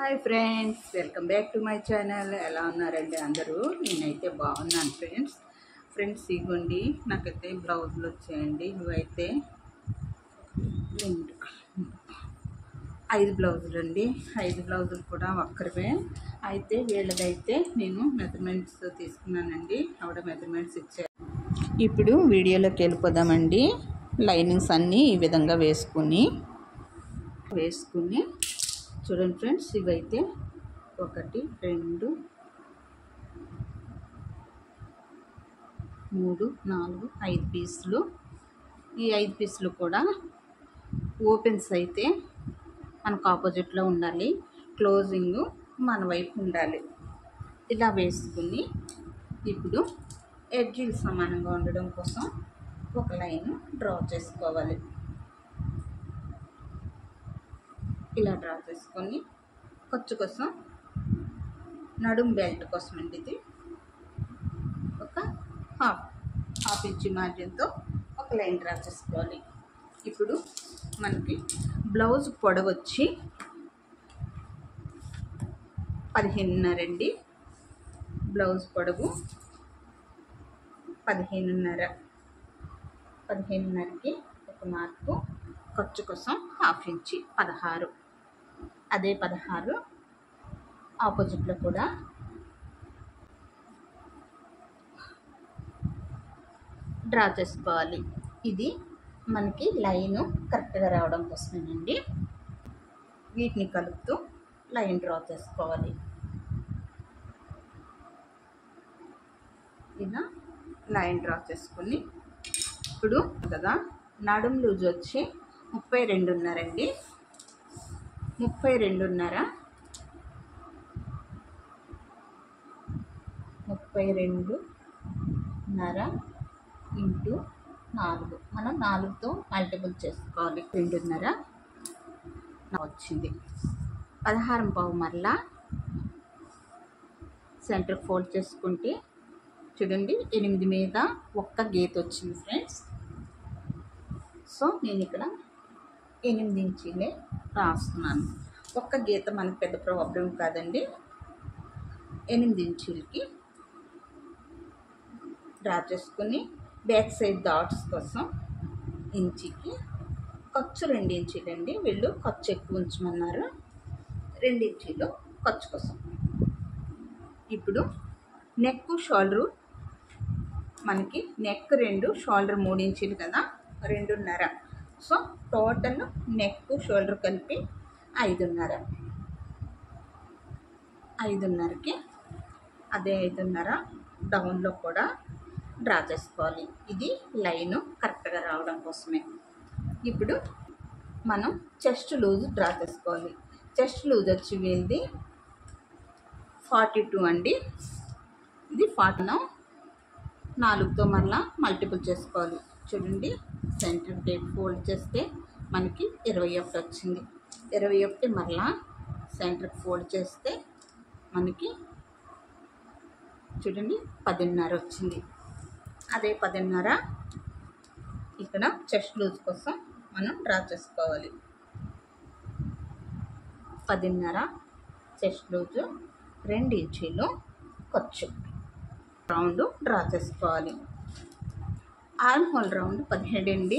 Hi friends, welcome back to my channel. ఎలా ఉన్నారండి అందరూ? నేనైతే బాగున్నాను ఫ్రెండ్స్ ఇవ్వండి, నాకైతే బ్లౌజులు వచ్చాయండి. ఇవైతే 5 బ్లౌజులు అండి. 5 బ్లౌజులు కూడా ఒక్కరివే. అయితే వీళ్ళదైతే నేను మెజర్మెంట్స్ తీసుకున్నానండి. ఆవిడ మెజర్మెంట్స్ ఇచ్చారు. ఇప్పుడు వీడియోలోకి వెళ్ళిపోదామండి. లైనింగ్స్ అన్నీ ఈ విధంగా వేసుకుని చూడండి ఫ్రెండ్స్, ఇవైతే 1 2 3 4 5 పీసులు. ఈ 5 పీసులు కూడా ఓపెన్స్ అయితే మనకు ఆపోజిట్లో ఉండాలి, క్లోజింగ్ మన వైపు ఉండాలి. ఇలా వేసుకుని ఇప్పుడు ఎడ్జీలు సమానంగా ఉండడం కోసం ఒక లైన్ డ్రా చేసుకోవాలి. ఇలా డ్రా చేసుకొని ఖర్చు కోసం నడుం బెల్ట్ కోసం అండి, ఇది ఒక హాఫ్ ఇంచ్ మార్జిన్తో ఒక లైన్ డ్రా చేసుకోవాలి. ఇప్పుడు మనకి బ్లౌజ్ పొడవు వచ్చి 15.5 అండి. బ్లౌజ్ పొడవు 15.5కి ఒక మార్కు, ఖర్చు కోసం హాఫ్ ఇంచి 16. అదే 16 ఆపోజిట్లో కూడా డ్రా చేసుకోవాలి. ఇది మనకి లైను కరెక్ట్గా రావడం కోసమేనండి. వీటిని కలుపుతూ లైన్ డ్రా చేసుకోవాలి. ఇలా లైన్ డ్రా చేసుకుని ఇప్పుడు కదా నడుం లూజ్ వచ్చి 32.5 అండి. 32.5 ఇంటూ 4, మనం 4తో మల్టిపుల్ చేసుకోవాలి. 2.5 వచ్చింది. 16.5 మరలా సెంటర్ ఫోల్డ్ చేసుకుంటే చూడండి 8 మీద ఒక్క గీత వచ్చింది ఫ్రెండ్స్. సో నేను ఇక్కడ 8 ఇంచీలే రాస్తున్నాను. ఒక్క గీత మనకు పెద్ద ప్రాబ్లం కాదండి. 8 ఇంచీలకి డ్రా చేసుకుని బ్యాక్ సైడ్ డాట్స్ కోసం ఇంచికి ఖర్చు 2 ఇంచీలండి. వీళ్ళు ఖర్చు ఎక్కువ ఉంచమన్నారు, 2 ఇంచీలు ఖర్చు కోసం. ఇప్పుడు నెక్ షోల్డరు మనకి నెక్ 2, షోల్డర్ 3 ఇంచీలు కదా, 2.5. సో టోటల్ నెక్ షోల్డర్ కలిపి 5.5. 5.5కి అదే 5.5 డౌన్లో కూడా డ్రా చేసుకోవాలి. ఇది లైను కరెక్ట్గా రావడం కోసమే. ఇప్పుడు మనం చెస్ట్ లూజ్ డ్రా చేసుకోవాలి. చెస్ట్ లూజ్ వచ్చి వీళ్ళది 42 అండి. ఇది 40 4తో మరలా మల్టిపుల్ చేసుకోవాలి. చూడండి సెంటర్ డేట్ ఫోల్డ్ చేస్తే మనకి 21 వచ్చింది. 21 మరలా సెంటర్ ఫోల్డ్ చేస్తే మనకి చూడండి 10.5 వచ్చింది. అదే 10.5 ఇక్కడ చెస్ట్ లూజ్ కోసం మనం డ్రా చేసుకోవాలి. 10.5 చెస్ట్ లూజు, 2 ఇంచీలు ఖర్చు. రౌండ్ డ్రా చేసుకోవాలి. ఆర్మ్ హోల్ రౌండ్ 17 అండి.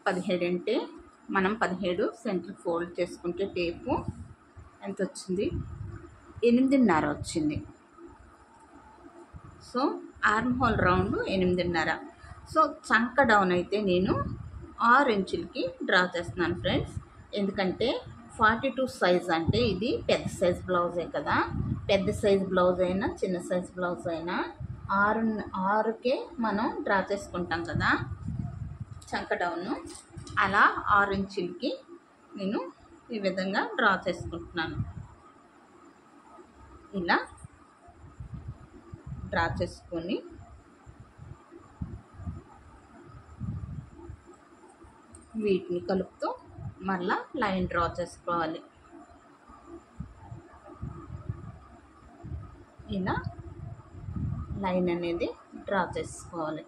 17 అంటే మనం 17 సెంటర్ ఫోల్డ్ చేసుకుంటే టేపు ఎంత వచ్చింది? 8.5 వచ్చింది. So arm whole round 8.5. So చంక డౌన్ అయితే నేను 6 ఇంచులకి డ్రా చేస్తున్నాను ఫ్రెండ్స్. ఎందుకంటే 42 సైజ్ అంటే ఇది పెద్ద సైజ్ బ్లౌజే కదా. పెద్ద సైజ్ బ్లౌజ్ అయినా చిన్న సైజ్ బ్లౌజ్ అయినా 6కే మనం డ్రా చేసుకుంటాం కదా చంక డౌను. అలా 6 ఇంచులకి నేను ఈ విధంగా డ్రా చేసుకుంటున్నాను. ఇలా డ్రా చేసుకొని వీటిని కలుపుతూ మళ్ళా లైన్ డ్రా చేసుకోవాలి. ఇలా లైన్ అనేది డ్రా చేసుకోవాలి.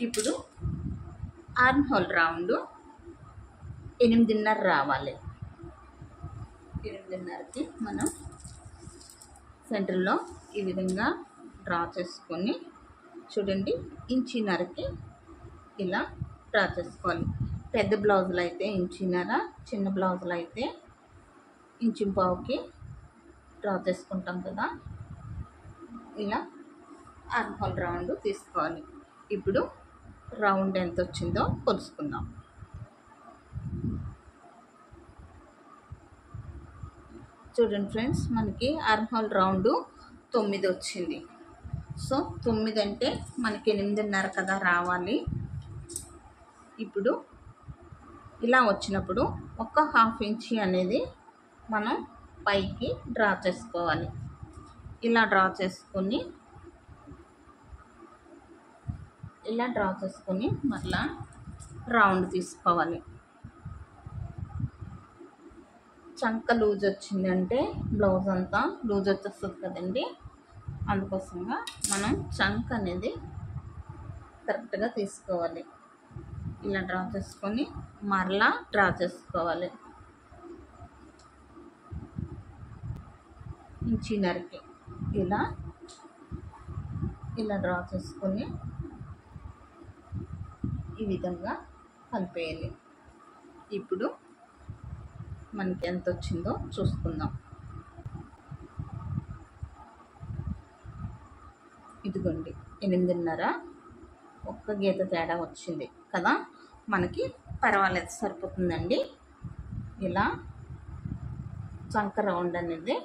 ఇప్పుడు ఆర్మ్ హోల్ రౌండ్ 8.5 రావాలి. 8:30కి మనం సెంటర్లో ఈ విధంగా డ్రా చేసుకొని చూడండి 1.5కి ఇలా డ్రా చేసుకోవాలి. పెద్ద బ్లౌజులు అయితే 1.5, చిన్న బ్లౌజులు అయితే 1.25కి డ్రా చేసుకుంటాం కదా. ఇలా ఆర్మ్ రౌండ్ తీసుకోవాలి. ఇప్పుడు రౌండ్ ఎంత వచ్చిందో కొలుసుకుందాం. చూడండి ఫ్రెండ్స్, మనకి ఆర్మ్ రౌండ్ 9 వచ్చింది. సో 9 అంటే మనకి 8.5 కదా రావాలి. ఇప్పుడు ఇలా వచ్చినప్పుడు ఒక 1/2 ఇంచి అనేది మనం పైకి డ్రా చేసుకోవాలి. ఇలా డ్రా చేసుకొని మళ్ళా రౌండ్ తీసుకోవాలి. చంక లూజ్ వచ్చిందంటే బ్లౌజ్ అంతా లూజ్ వచ్చేస్తుంది కదండి. అందుకోసంగా మనం చంక అనేది కరెక్ట్గా తీసుకోవాలి. ఇలా డ్రా చేసుకొని మరలా డ్రా చేసుకోవాలి. 1.5కి ఇలా డ్రా చేసుకొని ఈ విధంగా కలిపేయాలి. ఇప్పుడు మనకి ఎంత వచ్చిందో చూసుకుందాం. ఇదిగోండి 8.5, ఒక్క గీత తేడా వచ్చింది కదా. మనకి పర్వాలేదు, సరిపోతుందండి. ఇలా చంక రౌండ్ అనేది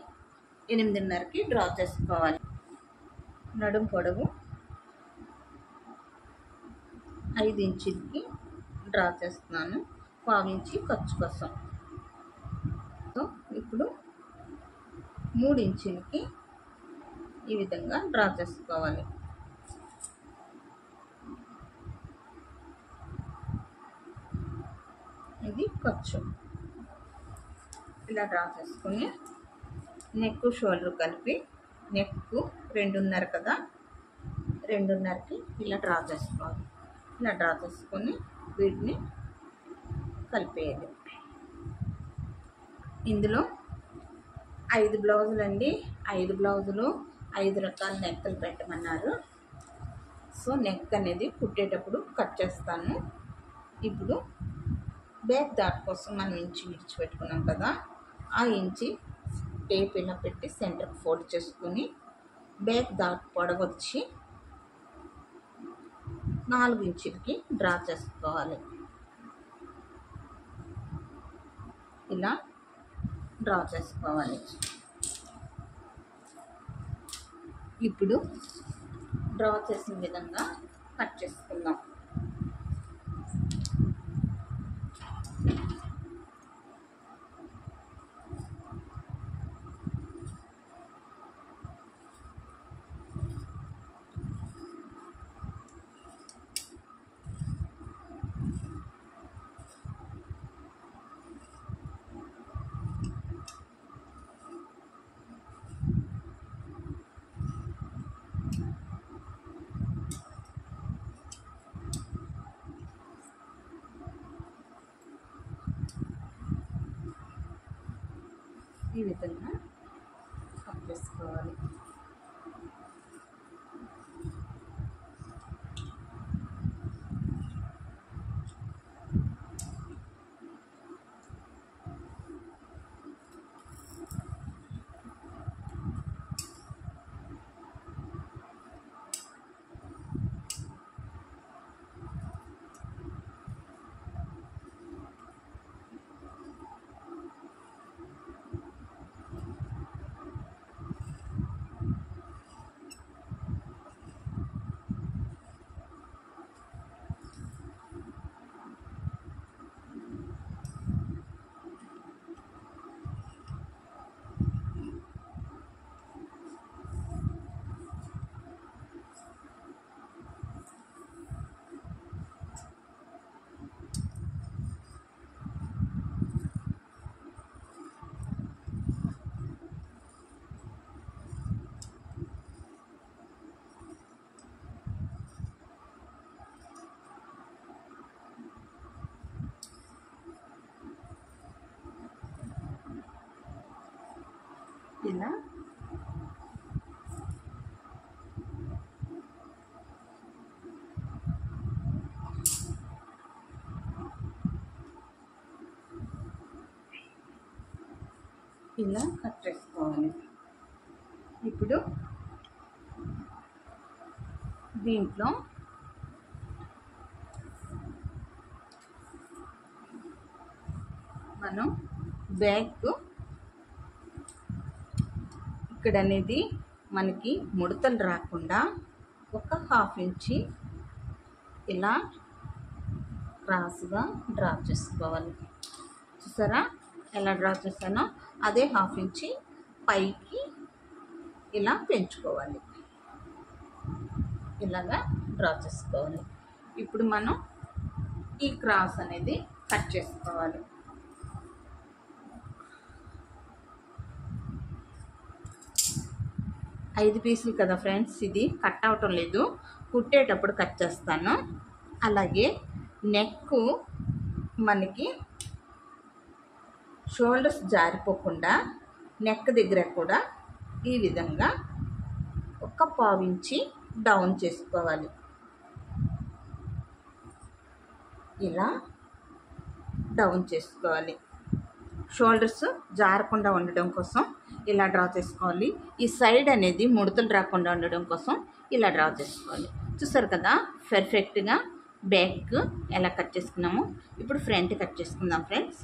8.5కి డ్రా చేసుకోవాలి. నడుం పొడవు 5 ఇంచులకి డ్రా చేస్తున్నాను, 1/4 ఇంచి ఖర్చు కోసం. సో ఇప్పుడు 3 ఇంచులకి ఈ విధంగా డ్రా చేసుకోవాలి. ఇది ఖర్చు. ఇలా డ్రా చేసుకొని నెక్ షోల్డర్ కలిపి, నెక్ 2.5 కదా, 2.5కి ఇలా డ్రా చేసుకోవాలి. ఇలా డ్రా చేసుకొని వీటిని కలిపేయాలి. ఇందులో 5 బ్లౌజులు అండి. 5 బ్లౌజులు 5 రకాల నెక్కలు పెట్టమన్నారు. సో నెక్ అనేది కుట్టేటప్పుడు కట్ చేస్తాను. ఇప్పుడు బ్యాక్ డాట్ కోసం మనం ఇంచి విడిచిపెట్టుకున్నాం కదా, ఆ ఇంచి టేప్ ఇలా పెట్టి సెంటర్కి ఫోల్డ్ చేసుకొని బ్యాక్ డాట్ పొడవొచ్చి 4 ఇంచులకి డ్రా చేసుకోవాలి. ఇలా డ్రా చేసుకోవాలి. ఇప్పుడు డ్రా చేసిన విధంగా కట్ చేసుకుందాం. ఈ విధంగా కట్ చేసుకోవాలి. ఇలా ఇలా కట్ చేసుకోవాలి. ఇప్పుడు దీంట్లో మనం బ్యాక్ ఇక్కడ అనేది మనకి ముడతలు రాకుండా ఒక 1/2 ఇంచి ఇలా క్రాస్గా డ్రా చేసుకోవాలి. చూసారా ఎలా డ్రా చేశానో అదే 1/2 ఇంచి పైకి ఇలా పెంచుకోవాలి. ఇలాగా డ్రా చేసుకోవాలి. ఇప్పుడు మనం ఈ క్రాస్ అనేది కట్ చేసుకోవాలి. ఐదు పీసులు కదా ఫ్రెండ్స్, ఇది కట్ అవటం లేదు, కుట్టేటప్పుడు కట్ చేస్తాను. అలాగే నెక్ మనకి షోల్డర్స్ జారిపోకుండా నెక్ దగ్గర కూడా ఈ విధంగా ఒక 1/4 ఇంచి డౌన్ చేసుకోవాలి. ఇలా డౌన్ చేసుకోవాలి. షోల్డర్స్ జారకుండా ఉండడం కోసం ఇలా డ్రా చేసుకోవాలి. ఈ సైడ్ అనేది ముడతలు రాకుండా ఉండడం కోసం ఇలా డ్రా చేసుకోవాలి. చూసారు కదా పర్ఫెక్ట్గా బ్యాక్ ఎలా కట్ చేసుకున్నాము. ఇప్పుడు ఫ్రంట్ కట్ చేసుకుందాం ఫ్రెండ్స్.